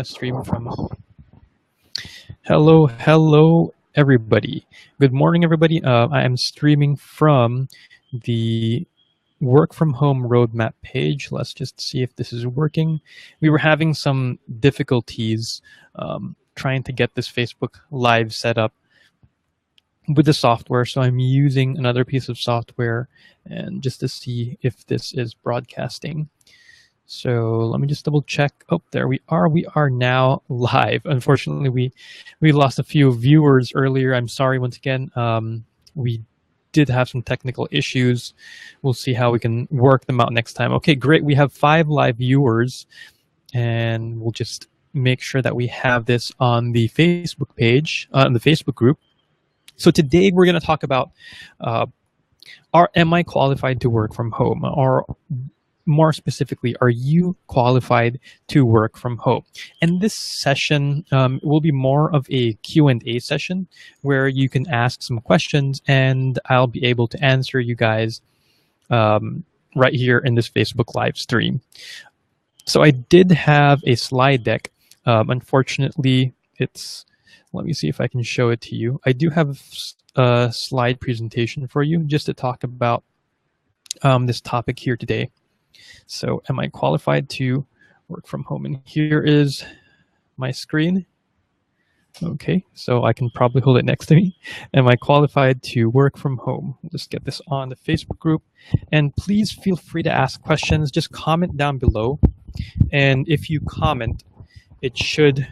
Stream from. Hello, everybody. Good morning, everybody. I am streaming from the work from home roadmap page. Let's just see if this is working. We were having some difficulties trying to get this Facebook Live set up with the software, so I'm using another piece of software and just to see if this is broadcasting. So let me just double check. Oh, there we are. We are now live. Unfortunately, we lost a few viewers earlier. I'm sorry once again. We did have some technical issues. We'll see how we can work them out next time. Okay, great. We have 5 live viewers, and we'll just make sure that we have this on the Facebook page, on the Facebook group. So today we're going to talk about am I qualified to work from home, or more specifically, are you qualified to work from home? And this session will be more of a Q&A session where you can ask some questions and I'll be able to answer you guys right here in this Facebook live stream. So I did have a slide deck. Unfortunately, let me see if I can show it to you. I do have a slide presentation for you just to talk about this topic here today. So am I qualified to work from home? And here is my screen. Okay, so I can probably hold it next to me. Am I qualified to work from home? We'll just get this on the Facebook group. And please feel free to ask questions. Just comment down below. And if you comment, it should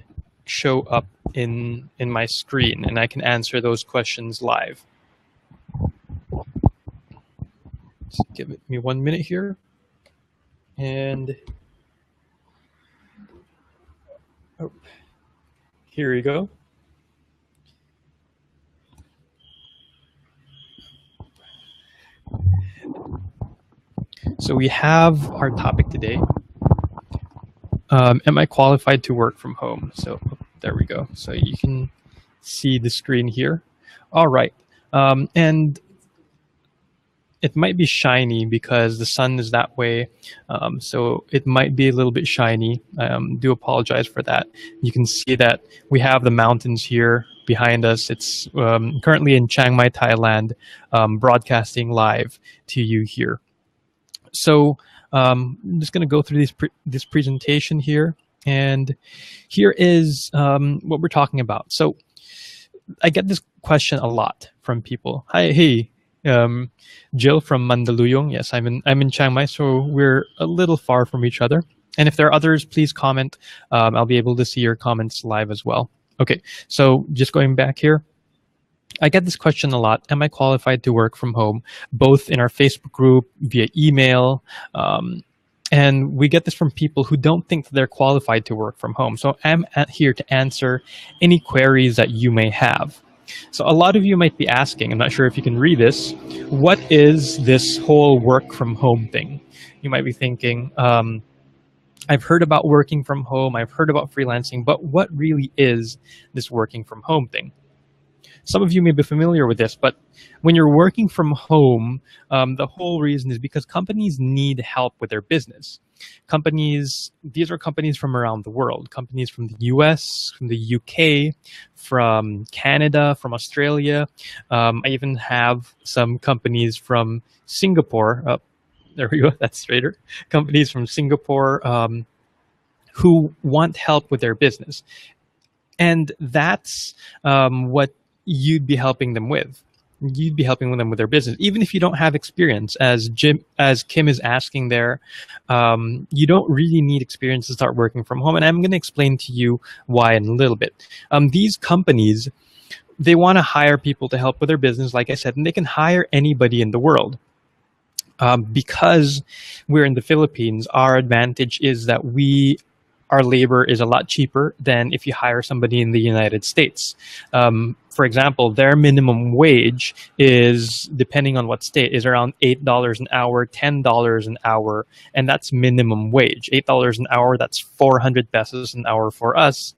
show up in my screen and I can answer those questions live. Just give me 1 minute here. And here you go. So we have our topic today. Am I qualified to work from home? So there we go. So you can see the screen here. All right. And it might be shiny because the sun is that way. So it might be a little bit shiny. Do apologize for that. You can see that we have the mountains here behind us. It's currently in Chiang Mai, Thailand, broadcasting live to you here. So I'm just going to go through this presentation here. And here is what we're talking about. So I get this question a lot from people. Hey, Jill from Mandaluyong. Yes, I'm in Chiang Mai, so we're a little far from each other. And if there are others, please comment. I'll be able to see your comments live as well. Okay, so just going back here. I get this question a lot. Am I qualified to work from home? Both in our Facebook group, via email, and we get this from people who don't think they're qualified to work from home. So I'm here to answer any queries that you may have. So a lot of you might be asking, I'm not sure if you can read this, what is this whole work from home thing? You might be thinking, I've heard about working from home, I've heard about freelancing, but what really is this working from home thing? Some of you may be familiar with this, but when you're working from home, the whole reason is because companies need help with their business. These are companies from around the world, companies from the US, from the UK, from Canada, from Australia. I even have some companies from Singapore. There we go, that's straighter. Companies from Singapore who want help with their business. And that's what you'd be helping them with. You'd be helping them with their business, even if you don't have experience. As Kim is asking there, you don't really need experience to start working from home. And I'm going to explain to you why in a little bit. These companies, they want to hire people to help with their business, like I said, and they can hire anybody in the world. Because we're in the Philippines, our advantage is that our labor is a lot cheaper than if you hire somebody in the United States. For example, their minimum wage is, depending on what state, is around $8 an hour, $10 an hour, and that's minimum wage. $8 an hour, that's 400 pesos an hour for us.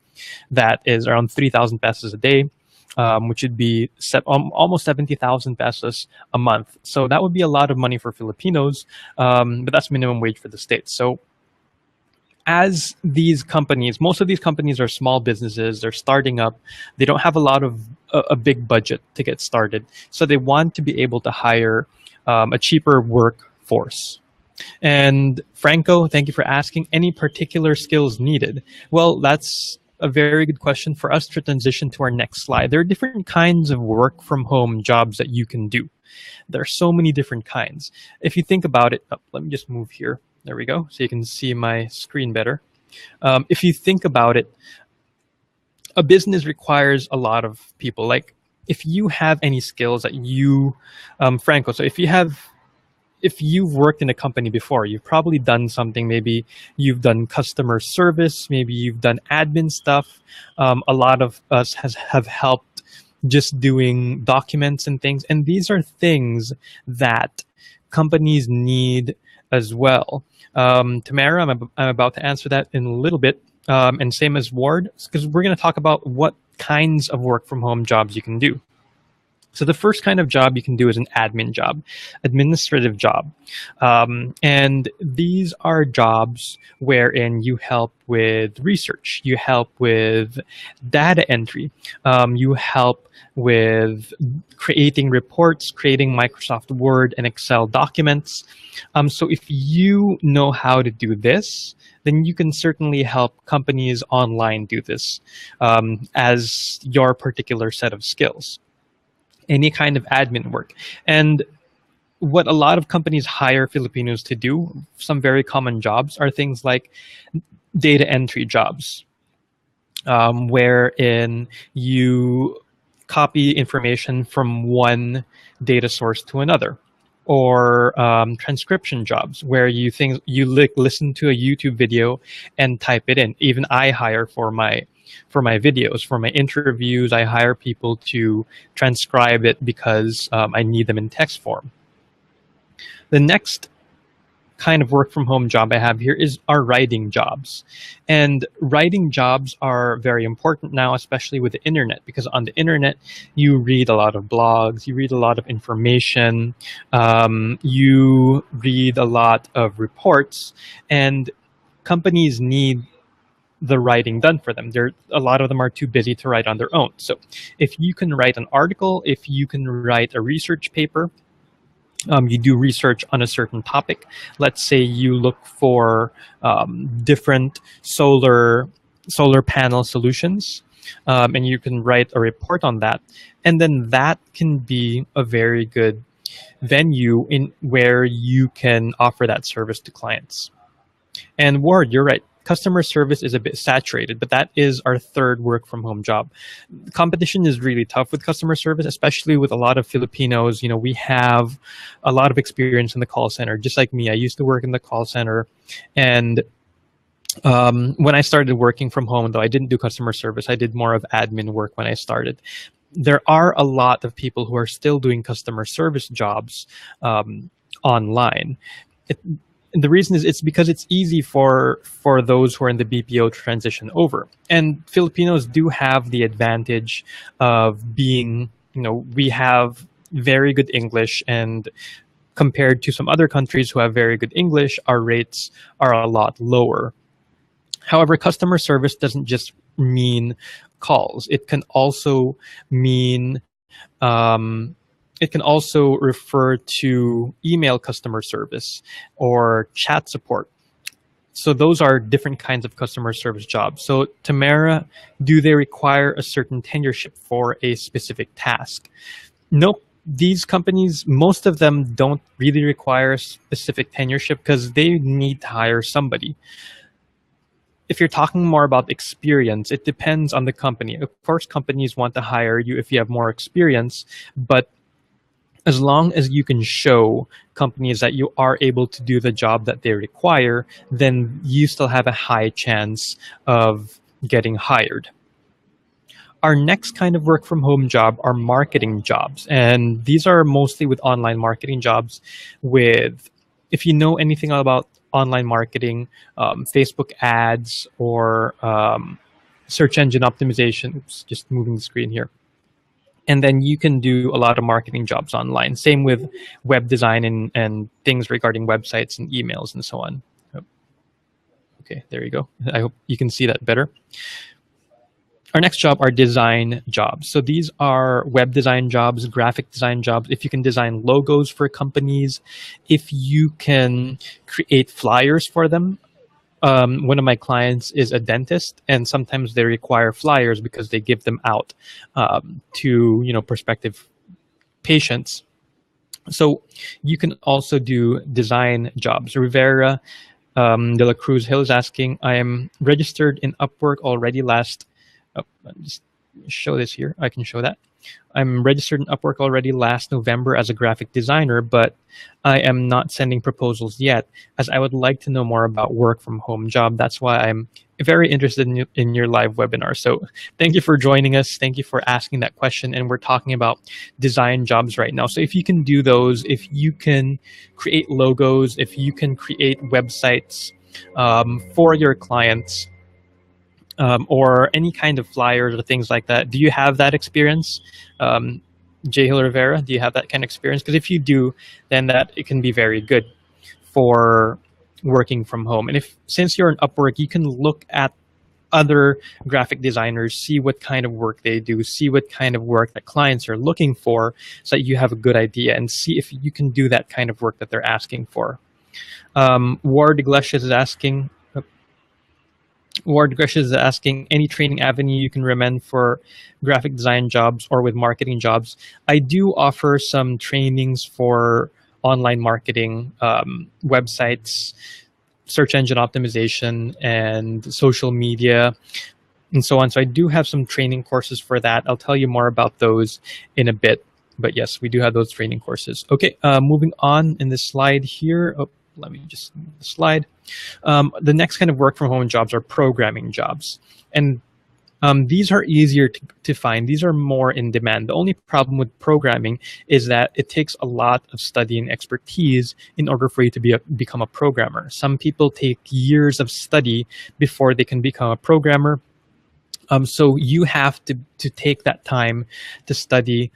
That is around 3,000 pesos a day, which would be almost 70,000 pesos a month. So that would be a lot of money for Filipinos, but that's minimum wage for the States. So as these companies, most of these companies are small businesses, they're starting up, they don't have a lot of a big budget to get started. So they want to be able to hire a cheaper workforce. And Franco, thank you for asking, any particular skills needed? Well, that's a very good question for us to transition to our next slide. There are different kinds of work from home jobs that you can do. There are so many different kinds. If you think about it, let me just move here. There we go. So you can see my screen better. If you think about it, a business requires a lot of people. Like if you have any skills that you, Franco, so if you've worked in a company before, you've probably done something. Maybe you've done customer service, maybe you've done admin stuff. A lot of us have helped just doing documents and things. And these are things that companies need as well. Tamara, I'm about to answer that in a little bit. And same as Ward, because we're going to talk about what kinds of work from home jobs you can do. So the first kind of job you can do is an admin job, administrative job. And these are jobs wherein you help with research, you help with data entry, you help with creating reports, creating Microsoft Word and Excel documents. So if you know how to do this, then you can certainly help companies online do this as your particular set of skills. Any kind of admin work. And what a lot of companies hire Filipinos to do, some very common jobs, are things like data entry jobs, wherein you copy information from one data source to another, or transcription jobs where you listen to a YouTube video and type it in. Even I hire for my videos, for my interviews, I hire people to transcribe it because I need them in text form. The next kind of work from home job I have here are writing jobs. And writing jobs are very important now, especially with the internet, because on the internet, you read a lot of blogs, you read a lot of information, you read a lot of reports, and companies need the writing done for them. A lot of them are too busy to write on their own. So if you can write an article, if you can write a research paper, you do research on a certain topic. Let's say you look for different solar panel solutions, and you can write a report on that. And then that can be a very good venue in where you can offer that service to clients. And Ward, you're right. Customer service is a bit saturated, but that is our third work from home job. Competition is really tough with customer service, especially with a lot of Filipinos. You know, we have a lot of experience in the call center. Just like me, I used to work in the call center. And when I started working from home, though, I didn't do customer service. I did more of admin work when I started. There are a lot of people who are still doing customer service jobs online. And the reason is it's because it's easy for those who are in the BPO to transition over. And Filipinos do have the advantage of being, we have very good English, and compared to some other countries who have very good English, our rates are a lot lower. However, customer service doesn't just mean calls. It can also mean it can also refer to email customer service or chat support. So those are different kinds of customer service jobs. So Tamara, do they require a certain tenureship for a specific task? Nope. These companies, most of them don't really require a specific tenureship because they need to hire somebody. If you're talking more about experience, it depends on the company. Of course, companies want to hire you if you have more experience, but as long as you can show companies that you are able to do the job that they require, then you still have a high chance of getting hired. Our next kind of work from home job are marketing jobs. And these are mostly with online marketing jobs if you know anything about online marketing, Facebook ads, or search engine optimization. Oops, just moving the screen here. And then you can do a lot of marketing jobs online. Same with web design and things regarding websites and emails and so on. Okay, there you go. I hope you can see that better. Our next job are design jobs. So these are web design jobs, graphic design jobs. If you can design logos for companies, if you can create flyers for them. One of my clients is a dentist, and sometimes they require flyers because they give them out to prospective patients. So you can also do design jobs. Rivera de la Cruz Hill is asking, I am registered in Upwork already last. Oh, let me just show this here. I can show that. I'm registered in Upwork already last November as a graphic designer, but I am not sending proposals yet, as I would like to know more about work from home job. That's why I'm very interested in your live webinar. So thank you for joining us. Thank you for asking that question. And we're talking about design jobs right now. So if you can do those, if you can create logos, if you can create websites for your clients, or any kind of flyers or things like that. Do you have that experience? J. Hill Rivera, do you have that kind of experience? Because if you do, then it can be very good for working from home. And since you're an Upwork, you can look at other graphic designers, see what kind of work they do, see what kind of work that clients are looking for, so that you have a good idea, and see if you can do that kind of work that they're asking for. Ward Iglesias is asking, any training avenue you can recommend for graphic design jobs or with marketing jobs. I do offer some trainings for online marketing, websites, search engine optimization, and social media, and so on. So I do have some training courses for that. I'll tell you more about those in a bit. But yes, we do have those training courses. Okay, moving on in this slide here. Oh, let me just move the slide. The next kind of work from home jobs are programming jobs. And these are easier to find. These are more in demand. The only problem with programming is that it takes a lot of study and expertise in order for you to become a programmer. Some people take years of study before they can become a programmer. So you have to take that time to study.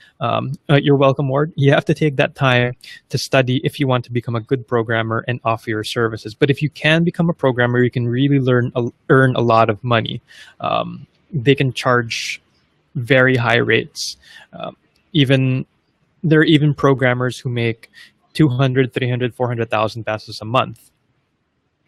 You're welcome, Ward. You have to take that time to study if you want to become a good programmer and offer your services. But if you can become a programmer, you can really earn a lot of money. They can charge very high rates. There are even programmers who make 200, 300, 400,000 pesos a month.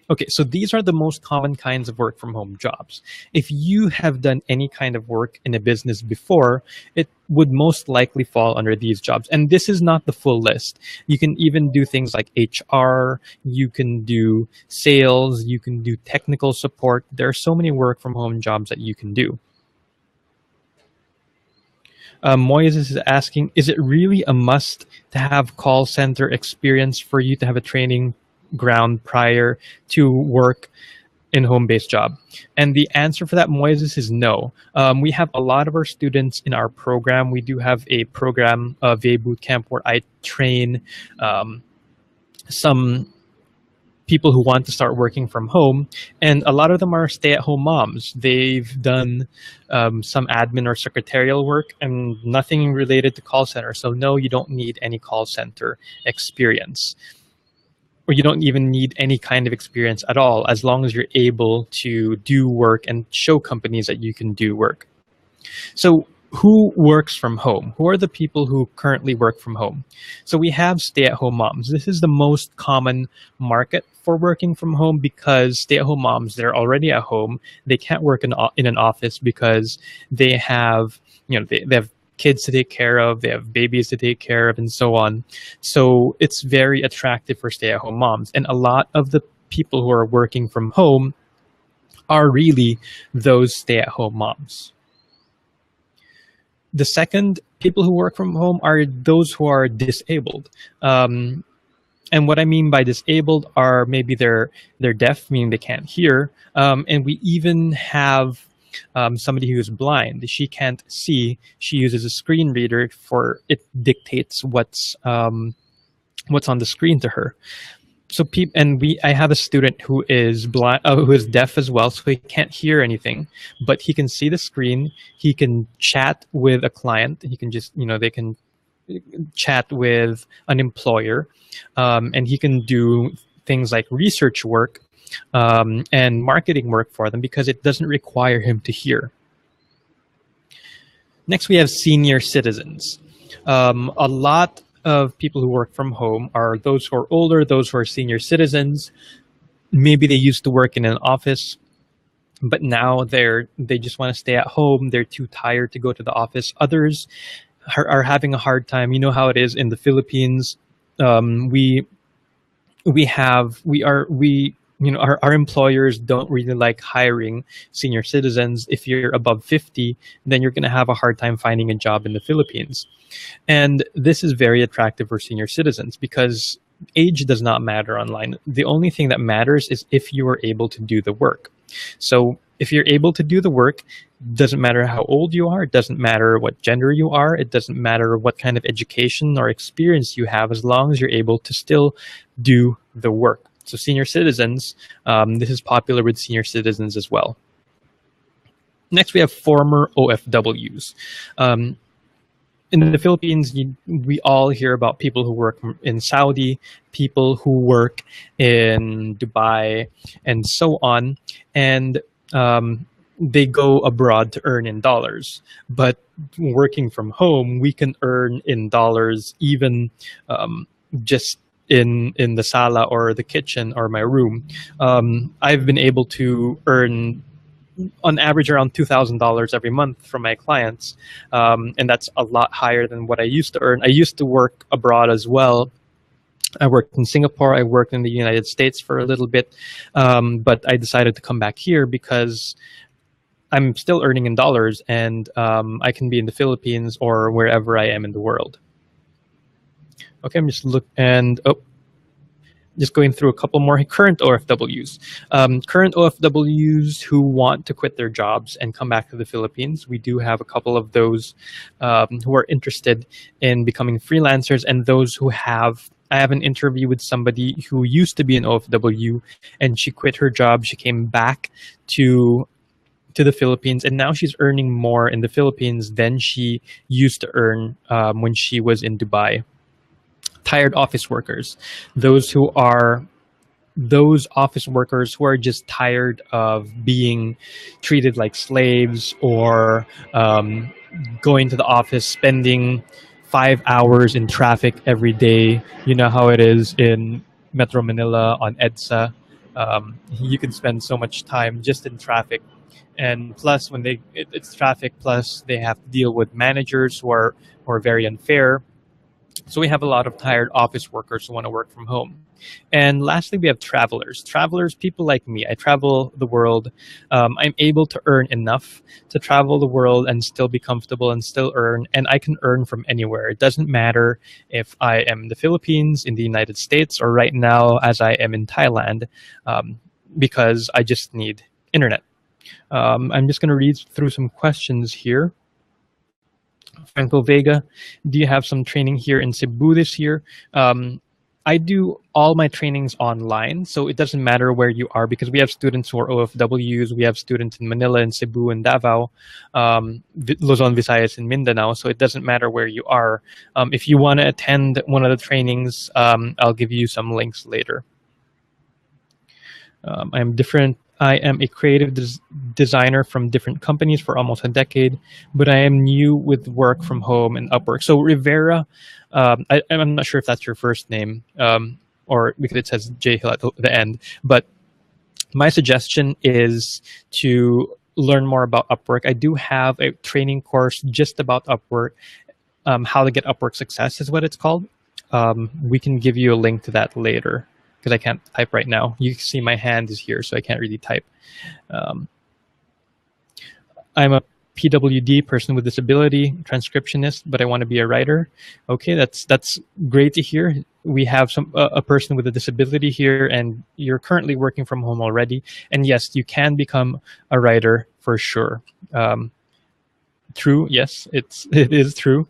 Okay, so these are the most common kinds of work from home jobs. If you have done any kind of work in a business before, it would most likely fall under these jobs. And this is not the full list. You can even do things like HR, you can do sales, you can do technical support. There are so many work from home jobs that you can do. Moises is asking, is it really a must to have call center experience for you to have a training ground prior to work in home-based job? And the answer for that, Moises, is no. We have a lot of our students in our program. We do have a program, VA Bootcamp, where I train some people who want to start working from home, and a lot of them are stay-at-home moms. They've done some admin or secretarial work and nothing related to call center. So no, you don't need any call center experience. Or you don't even need any kind of experience at all, as long as you're able to do work and show companies that you can do work. So who works from home? Who are the people who currently work from home? So we have stay-at-home moms. This is the most common market for working from home, because stay-at-home moms, they're already at home. They can't work in an office because they have, they have kids to take care of, they have babies to take care of, and so on. So it's very attractive for stay-at-home moms. And a lot of the people who are working from home are really those stay-at-home moms. The second people who work from home are those who are disabled. And what I mean by disabled are maybe they're deaf, meaning they can't hear. And we even have somebody who is blind. She can't see. She uses a screen reader for it dictates what's on the screen to her. So I have a student who is blind, who is deaf as well, so he can't hear anything, but he can see the screen. He can chat with a client. He can just, they can chat with an employer, and he can do things like research work and marketing work for them because it doesn't require him to hear. Next, we have senior citizens. A lot of people who work from home are those who are older, those who are senior citizens. Maybe they used to work in an office, but now they just want to stay at home. They're too tired to go to the office. Others are having a hard time. You know how it is in the Philippines. Our employers don't really like hiring senior citizens. If you're above 50, then you're going to have a hard time finding a job in the Philippines. And this is very attractive for senior citizens because age does not matter online. The only thing that matters is if you are able to do the work. So if you're able to do the work, doesn't matter how old you are, it doesn't matter what gender you are, it doesn't matter what kind of education or experience you have, as long as you're able to still do the work. So senior citizens, this is popular with senior citizens as well. Next, we have former OFWs. In the Philippines, we all hear about people who work in Saudi, people who work in Dubai, and so on. And they go abroad to earn in dollars. But working from home, we can earn in dollars even just in the sala or the kitchen or my room. I've been able to earn on average around $2,000 every month from my clients, and that's a lot higher than what I used to earn. I used to work abroad as well. I worked in Singapore, I worked in the United States for a little bit, but I decided to come back here because I'm still earning in dollars, and I can be in the Philippines or wherever I am in the world. Okay, I'm just going through a couple more current OFWs. Current OFWs who want to quit their jobs and come back to the Philippines. We do have a couple of those who are interested in becoming freelancers, and those who have. I have an interview with somebody who used to be an OFW, and she quit her job. She came back to the Philippines, and now she's earning more in the Philippines than she used to earn when she was in Dubai. Tired office workers, those office workers who are just tired of being treated like slaves, or going to the office, spending 5 hours in traffic every day. You know how it is in Metro Manila on EDSA. You can spend so much time just in traffic, and plus when it's traffic, plus they have to deal with managers who are very unfair. So we have a lot of tired office workers who want to work from home. And lastly, we have travelers. Travelers, people like me. I travel the world. I'm able to earn enough to travel the world and still be comfortable and still earn. And I can earn from anywhere. It doesn't matter if I am in the Philippines, in the United States, or right now as I am in Thailand, because I just need internet. I'm just going to read through some questions here. Franco Vega, do you have some training here in Cebu this year? I do all my trainings online, so it doesn't matter where you are, because we have students who are OFWs, we have students in Manila and Cebu and Davao, Luzon, Visayas, and Mindanao, so it doesn't matter where you are. If you want to attend one of the trainings, I'll give you some links later. I am a creative designer from different companies for almost a decade, but I am new with work from home and Upwork. So Rivera, I'm not sure if that's your first name, or because it says J Hill at the end, but my suggestion is to learn more about Upwork. I do have a training course just about Upwork. How to get Upwork success is what it's called. We can give you a link to that later, because I can't type right now. You can see my hand is here, so I can't really type. I'm a PWD, person with disability, transcriptionist, but I want to be a writer. Okay, that's great to hear. We have a person with a disability here, and you're currently working from home already. And yes, you can become a writer for sure. True, yes, it is true.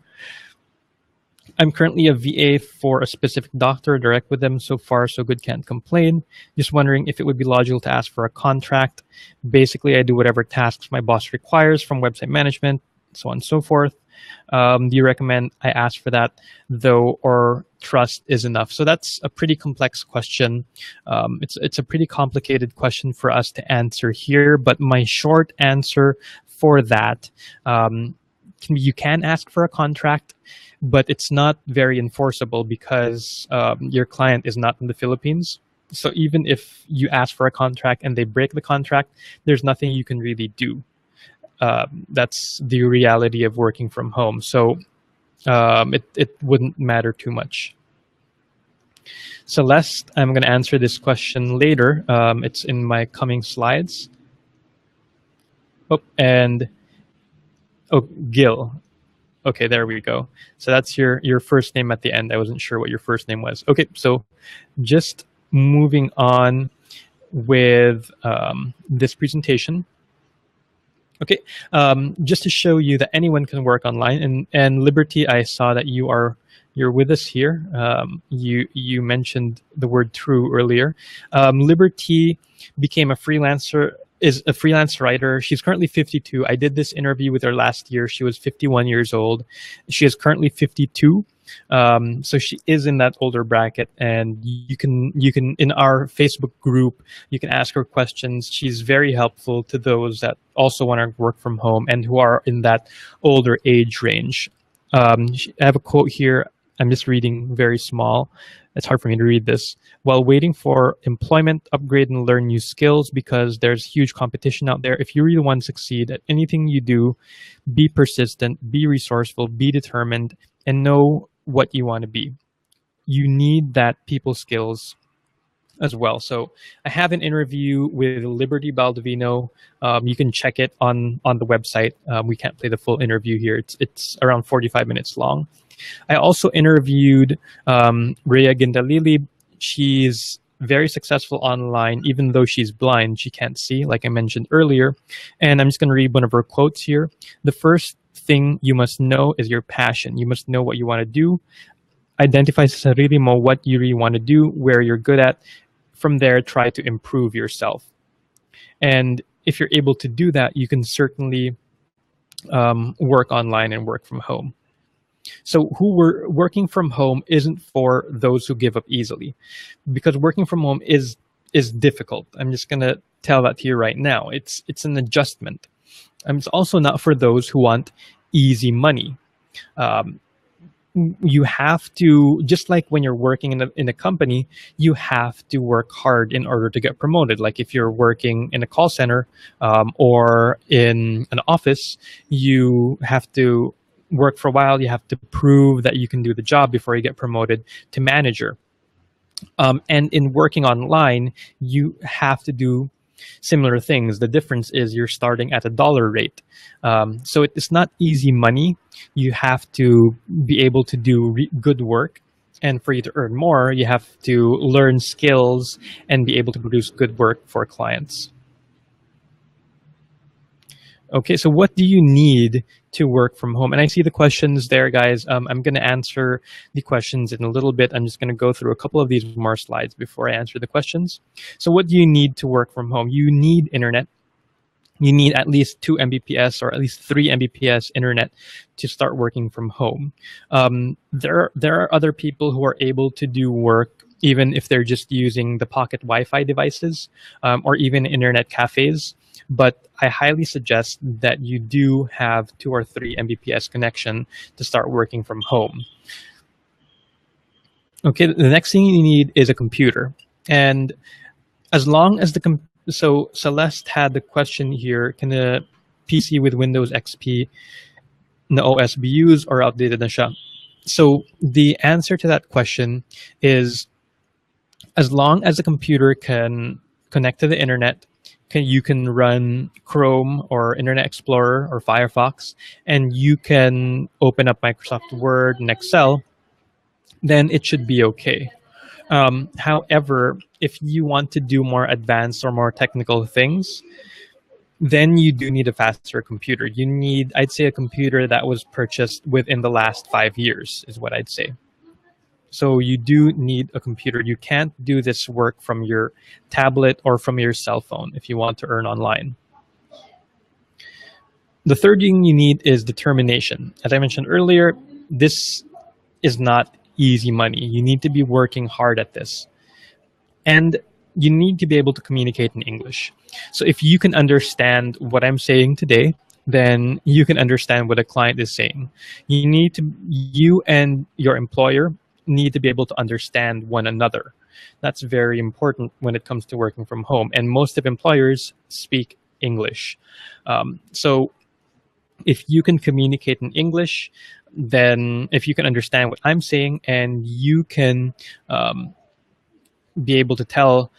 I'm currently a VA for a specific doctor, direct with them. So far, so good, can't complain. Just wondering if it would be logical to ask for a contract. Basically, I do whatever tasks my boss requires, from website management, so on and so forth. Do you recommend I ask for that, though, or trust is enough? So that's a pretty complex question. It's a pretty complicated question for us to answer here, but my short answer for that, you can ask for a contract, but it's not very enforceable because your client is not in the Philippines. So even if you ask for a contract and they break the contract, there's nothing you can really do. That's the reality of working from home. So it wouldn't matter too much. Celeste, I'm going to answer this question later. It's in my coming slides. Gil. Okay, there we go. So that's your first name at the end. I wasn't sure what your first name was. Okay, so just moving on with this presentation. Okay, just to show you that anyone can work online. And Liberty, I saw that you're with us here. You mentioned the word true earlier. Liberty became a freelancer. Is a freelance writer. She's currently 52. I did this interview with her last year. She was 51 years old. She is currently 52. So she is in that older bracket, and you can in our Facebook group, you can ask her questions. She's very helpful to those that also want to work from home and who are in that older age range. I have a quote here. I'm just reading very small. It's hard for me to read this. While waiting for employment, upgrade and learn new skills because there's huge competition out there. If you really want to succeed at anything you do, be persistent, be resourceful, be determined, and know what you want to be. You need that people skills as well. So I have an interview with Liberty Baldovino. You can check it on the website. We can't play the full interview here. It's around 45 minutes long. I also interviewed Rhea Gindalili. She's very successful online, even though she's blind. She can't see, like I mentioned earlier. And I'm just going to read one of her quotes here. The first thing you must know is your passion. You must know what you want to do. Identify sa sarili mo what you really want to do, where you're good at. From there, try to improve yourself. And if you're able to do that, you can certainly work online and work from home. So working from home isn't for those who give up easily, because working from home is difficult. I'm just going to tell that to you right now. It's an adjustment. And it's also not for those who want easy money. You have to, just like when you're working in a company, you have to work hard in order to get promoted. Like if you're working in a call center or in an office, you have to work for a while. You have to prove that you can do the job before you get promoted to manager. And in working online, you have to do similar things. The difference is you're starting at $1 rate. So it's not easy money. You have to be able to do good work. And for you to earn more, you have to learn skills and be able to produce good work for clients. Okay, so what do you need to work from home? And I see the questions there, guys. I'm going to answer the questions in a little bit. I'm just going to go through a couple of these more slides before I answer the questions. So what do you need to work from home? You need internet. You need at least 2 Mbps or at least 3 Mbps internet to start working from home. There are other people who are able to do work even if they're just using the pocket Wi-Fi devices or even internet cafes. But I highly suggest that you do have 2 or 3 Mbps connection to start working from home. Okay, the next thing you need is a computer. And as long as so Celeste had the question here, can a PC with Windows XP na OS be used or outdated na siya? So the answer to that question is, as long as the computer can connect to the internet, you can run Chrome or Internet Explorer or Firefox, and you can open up Microsoft Word and Excel, then it should be okay. However, if you want to do more advanced or more technical things, then you do need a faster computer. You need, I'd say, a computer that was purchased within the last 5 years is what I'd say. So you do need a computer. You can't do this work from your tablet or from your cell phone if you want to earn online. The third thing you need is determination. As I mentioned earlier, this is not easy money. You need to be working hard at this. And you need to be able to communicate in English. So if you can understand what I'm saying today, then you can understand what a client is saying. You and your employer need to be able to understand one another. That's very important when it comes to working from home. And most of employers speak English. So if you can communicate in English, then if you can understand what I'm saying and you can be able to tell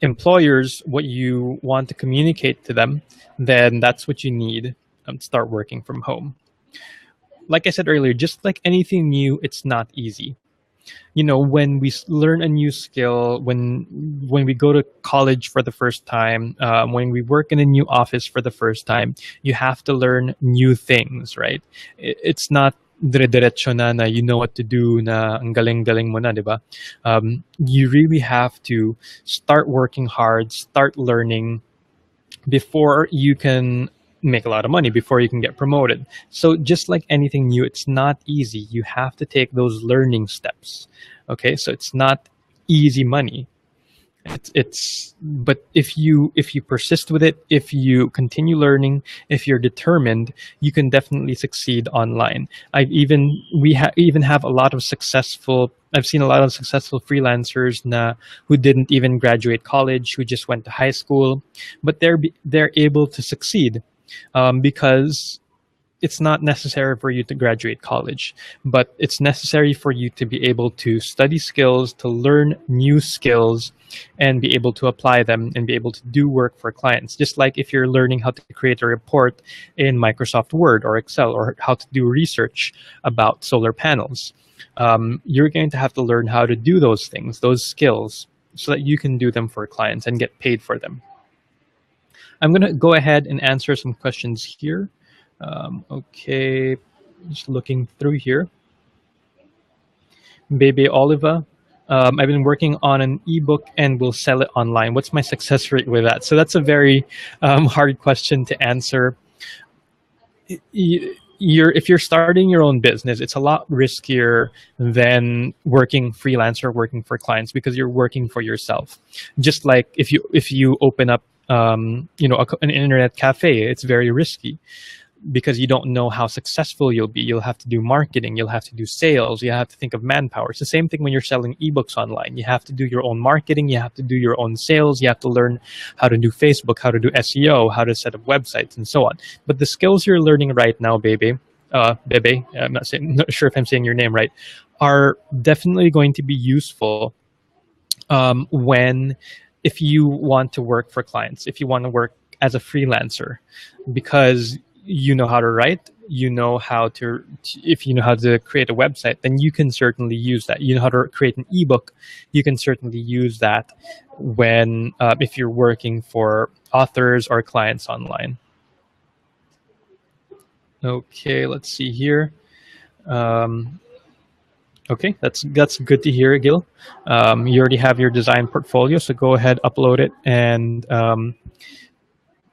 employers what you want to communicate to them, then that's what you need to start working from home. Like I said earlier, just like anything new, it's not easy. You know, when we learn a new skill, when we go to college for the first time, when we work in a new office for the first time, you have to learn new things, right? It's not dire-diretso na you know what to do, na ang galing-galing mo na, di ba? You really have to start working hard, start learning before you can make a lot of money, before you can get promoted. So just like anything new, it's not easy. You have to take those learning steps. Okay, so it's not easy money. But if you persist with it, if you continue learning, if you're determined, you can definitely succeed online. We even have a lot of successful. I've seen a lot of successful freelancers who didn't even graduate college, who just went to high school, but they're able to succeed because it's not necessary for you to graduate college, but it's necessary for you to be able to study skills, to learn new skills, and be able to apply them and be able to do work for clients. Just like if you're learning how to create a report in Microsoft Word or Excel, or how to do research about solar panels, you're going to have to learn how to do those things, those skills, so that you can do them for clients and get paid for them. I'm going to go ahead and answer some questions here. Okay, just looking through here. Bebe Oliva, I've been working on an ebook and will sell it online. What's my success rate with that? So that's a very hard question to answer. If you're starting your own business, it's a lot riskier than working freelance or working for clients, because you're working for yourself. Just like if you open up an internet cafe, it's very risky, because you don't know how successful you'll be. You'll have to do marketing, you'll have to do sales, you have to think of manpower. It's the same thing when you're selling ebooks online. You have to do your own marketing, you have to do your own sales, you have to learn how to do Facebook, how to do SEO, how to set up websites, and so on. But the skills you're learning right now, Bebe, I'm not sure if I'm saying your name right, are definitely going to be useful if you want to work for clients, if you want to work as a freelancer, because you know how to write, if you know how to create a website, then you can certainly use that. You know how to create an ebook, you can certainly use that if you're working for authors or clients online. Okay, let's see here. Okay, that's good to hear, Gil. You already have your design portfolio, so go ahead, upload it, and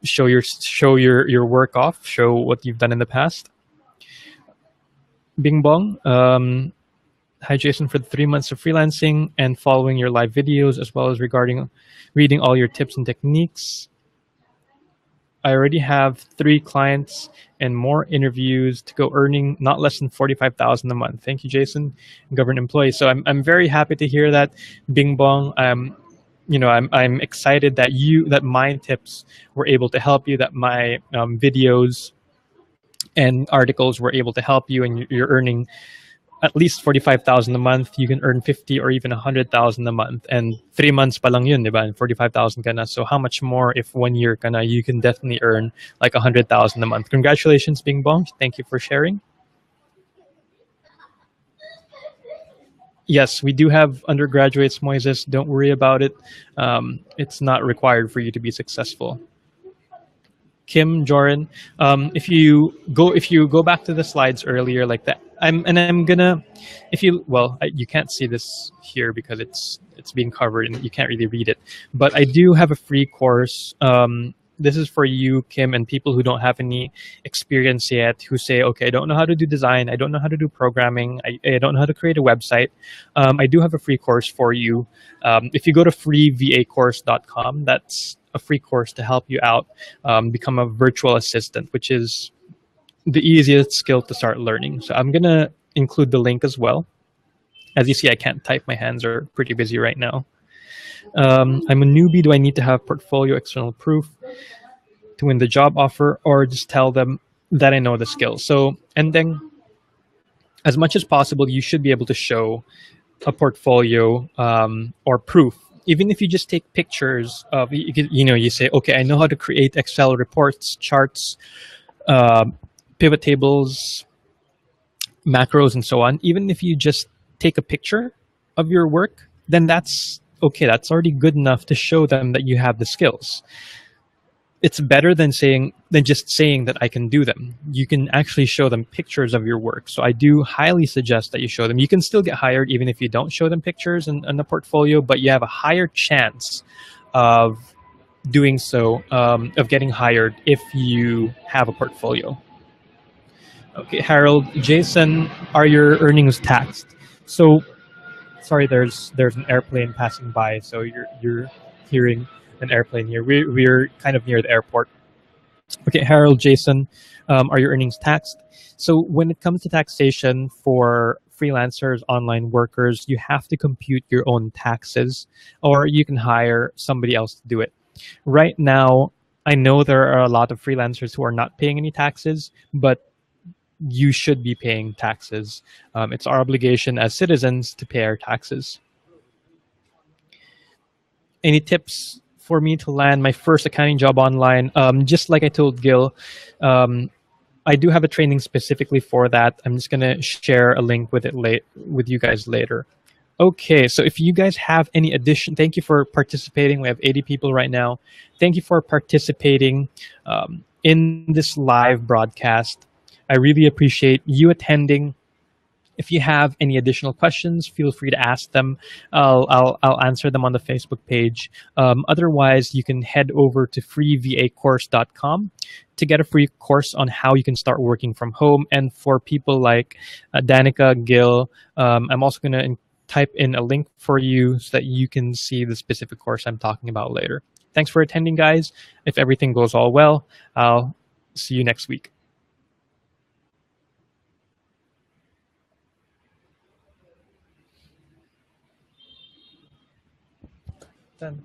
show your work off. Show what you've done in the past. Bing Bong. Hi, Jason. For the 3 months of freelancing and following your live videos, as well as reading all your tips and techniques, I already have 3 clients and more interviews to go, earning not less than $45,000 a month. Thank you, Jason, government employee. So I'm very happy to hear that, Bing Bong. I'm excited that my tips were able to help you, that my videos and articles were able to help you, and you're earning at least $45,000 a month. You can earn 50 or even 100,000 a month, and 3 months pa lang yun, diba? And 45,000 ka na. So how much more if 1 year ka na? You can definitely earn like 100,000 a month. Congratulations, Bing Bong. Thank you for sharing. Yes, we do have undergraduates, Moises. Don't worry about it. It's not required for you to be successful. Kim, Joran, if you go back to the slides earlier, like that, you can't see this here because it's being covered and you can't really read it. But I do have a free course This is for you, Kim, and people who don't have any experience yet, who say, okay, I don't know how to do design, I don't know how to do programming, I don't know how to create a website. I do have a free course for you. If you go to freevacourse.com, that's a free course to help you out become a virtual assistant, which is the easiest skill to start learning. So I'm going to include the link as well. As you see, I can't type. My hands are pretty busy right now. I'm a newbie. Do I need to have portfolio external proof to win the job offer, or just tell them that I know the skills? So, and then as much as possible, you should be able to show a portfolio or proof. Even if you just take pictures of, you say, okay, I know how to create Excel reports, charts, uh, pivot tables, macros, and so on. Even if you just take a picture of your work, then that's okay. That's already good enough to show them that you have the skills. It's better than just saying that I can do them. You can actually show them pictures of your work. So I do highly suggest that you show them. You can still get hired even if you don't show them pictures in the portfolio, but you have a higher chance of doing so, of getting hired if you have a portfolio. Okay, Harold, Jason, are your earnings taxed? So, sorry, there's an airplane passing by, so you're hearing an airplane here. We're kind of near the airport. Okay, Harold, Jason, are your earnings taxed? So when it comes to taxation for freelancers, online workers, you have to compute your own taxes, or you can hire somebody else to do it. Right now, I know there are a lot of freelancers who are not paying any taxes, but you should be paying taxes. It's our obligation as citizens to pay our taxes. Any tips for me to land my first accounting job online? Just like I told Gil, I do have a training specifically for that. I'm just gonna share a link with it with you guys later. Okay, so if you guys have any addition, thank you for participating. We have 80 people right now. Thank you for participating in this live broadcast. I really appreciate you attending. If you have any additional questions, feel free to ask them. I'll answer them on the Facebook page. Otherwise, you can head over to freevacourse.com to get a free course on how you can start working from home. And for people like Danica, Gil, I'm also going to type in a link for you so that you can see the specific course I'm talking about later. Thanks for attending, guys. If everything goes all well, I'll see you next week. Done.